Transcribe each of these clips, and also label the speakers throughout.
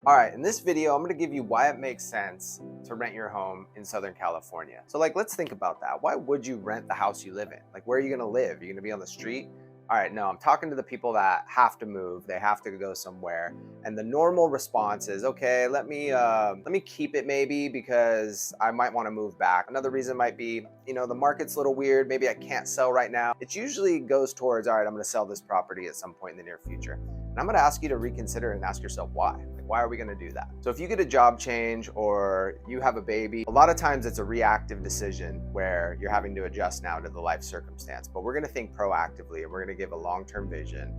Speaker 1: All right, in this video, I'm gonna give you why it makes sense to rent your home in Southern California. So let's think about that. Why would you rent the house you live in? Where are you gonna live? You're gonna be on the street? All right, no, I'm talking to the people that have to move. They have to go somewhere. And the normal response is, okay, let me keep it maybe because I might wanna move back. Another reason might be, the market's a little weird. Maybe I can't sell right now. It usually goes towards, all right, I'm gonna sell this property at some point in the near future. And I'm gonna ask you to reconsider and ask yourself why. Why are we gonna do that? So if you get a job change or you have a baby, a lot of times it's a reactive decision where you're having to adjust now to the life circumstance. But we're gonna think proactively and we're gonna give a long-term vision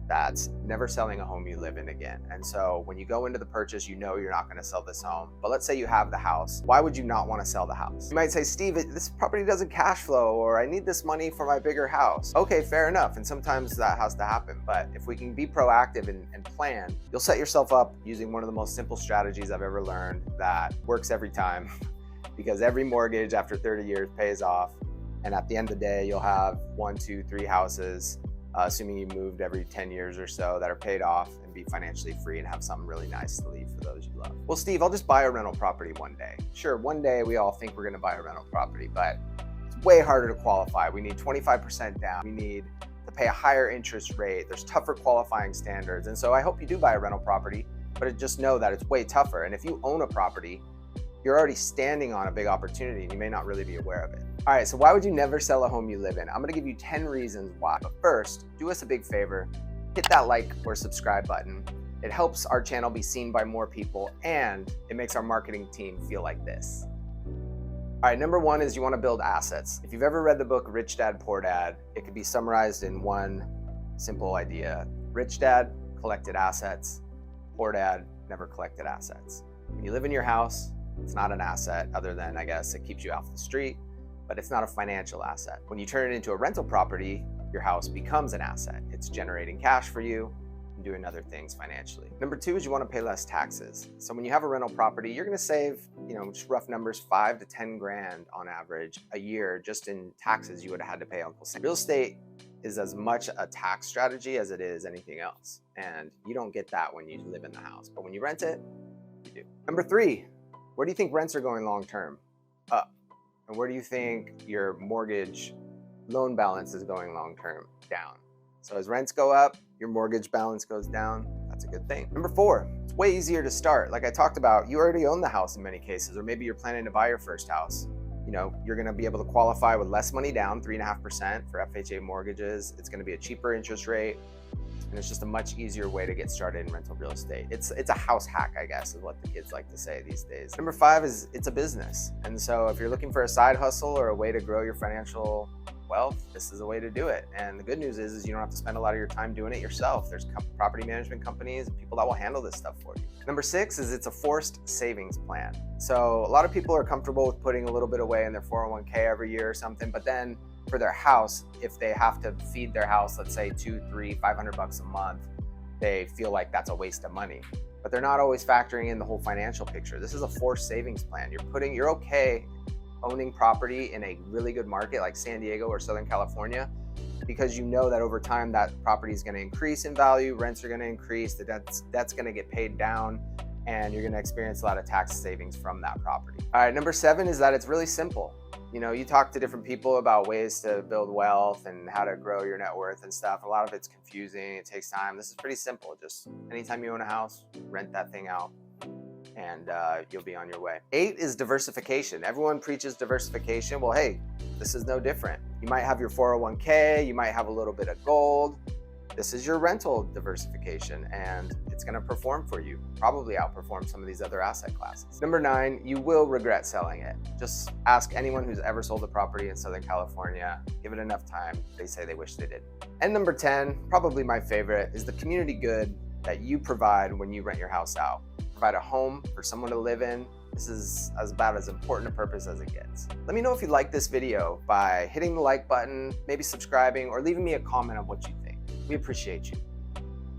Speaker 1: that's never selling a home you live in again. And so when you go into the purchase, you know you're not gonna sell this home. But let's say you have the house. Why would you not wanna sell the house? You might say, Steve, this property doesn't cash flow, or I need this money for my bigger house. Okay, fair enough. And sometimes that has to happen. But if we can be proactive and plan, you'll set yourself up using one of the most simple strategies I've ever learned that works every time because every mortgage after 30 years pays off. And at the end of the day, you'll have 1, 2, 3 houses, assuming you moved every 10 years or so, that are paid off and be financially free and have something really nice to leave for those you love. Well, Steve, I'll just buy a rental property one day. Sure, one day we all think we're gonna buy a rental property, but it's way harder to qualify. We need 25% down. We need to pay a higher interest rate. There's tougher qualifying standards. And so I hope you do buy a rental property, but just know that it's way tougher. And if you own a property, you're already standing on a big opportunity and you may not really be aware of it. All right, so why would you never sell a home you live in? I'm gonna give you 10 reasons why. But first, do us a big favor, hit that like or subscribe button. It helps our channel be seen by more people and it makes our marketing team feel like this. All right, number one is you wanna build assets. If you've ever read the book Rich Dad, Poor Dad, it could be summarized in one simple idea. Rich dad collected assets, poor dad never collected assets. When you live in your house, it's not an asset other than, I guess, it keeps you off the street, but it's not a financial asset. When you turn it into a rental property, your house becomes an asset. It's generating cash for you and doing other things financially. Number two is you want to pay less taxes. So when you have a rental property, you're going to save, just rough numbers, 5 to 10 grand on average a year just in taxes you would have had to pay Uncle Sam. Real estate is as much a tax strategy as it is anything else. And you don't get that when you live in the house, but when you rent it, you do. Number three, where do you think rents are going long-term? Up. And where do you think your mortgage loan balance is going long-term? Down. So as rents go up, your mortgage balance goes down. That's a good thing. Number four, it's way easier to start. Like I talked about, you already own the house in many cases, or maybe you're planning to buy your first house. You're gonna be able to qualify with less money down, 3.5% for FHA mortgages. It's gonna be a cheaper interest rate. And it's just a much easier way to get started in rental real estate. It's a house hack, I guess, is what the kids like to say these days. Number five is it's a business. And so if you're looking for a side hustle or a way to grow your financial wealth, this is a way to do it. And the good news is you don't have to spend a lot of your time doing it yourself. There's property management companies and people that will handle this stuff for you. Number six is it's a forced savings plan. So a lot of people are comfortable with putting a little bit away in their 401k every year or something, but then for their house, if they have to feed their house, let's say $200, $300, $500 a month, they feel like that's a waste of money. But they're not always factoring in the whole financial picture. This is a forced savings plan. You're okay owning property in a really good market like San Diego or Southern California, because you know that over time that property is going to increase in value, rents are going to increase, the debt's going to get paid down, and you're going to experience a lot of tax savings from that property. All right, number seven is that it's really simple. You talk to different people about ways to build wealth and how to grow your net worth and stuff. A lot of it's confusing. It takes time. This is pretty simple. Just anytime you own a house, rent that thing out and you'll be on your way. 8 is diversification. Everyone preaches diversification. Well, hey, this is no different. You might have your 401k. You might have a little bit of gold. This is your rental diversification and it's gonna perform for you, probably outperform some of these other asset classes. Number 9, you will regret selling it. Just ask anyone who's ever sold a property in Southern California, give it enough time, they say they wish they did. And number 10, probably my favorite, is the community good that you provide when you rent your house out. Provide a home for someone to live in. This is about as important a purpose as it gets. Let me know if you like this video by hitting the like button, maybe subscribing, or leaving me a comment on what you think. We appreciate you.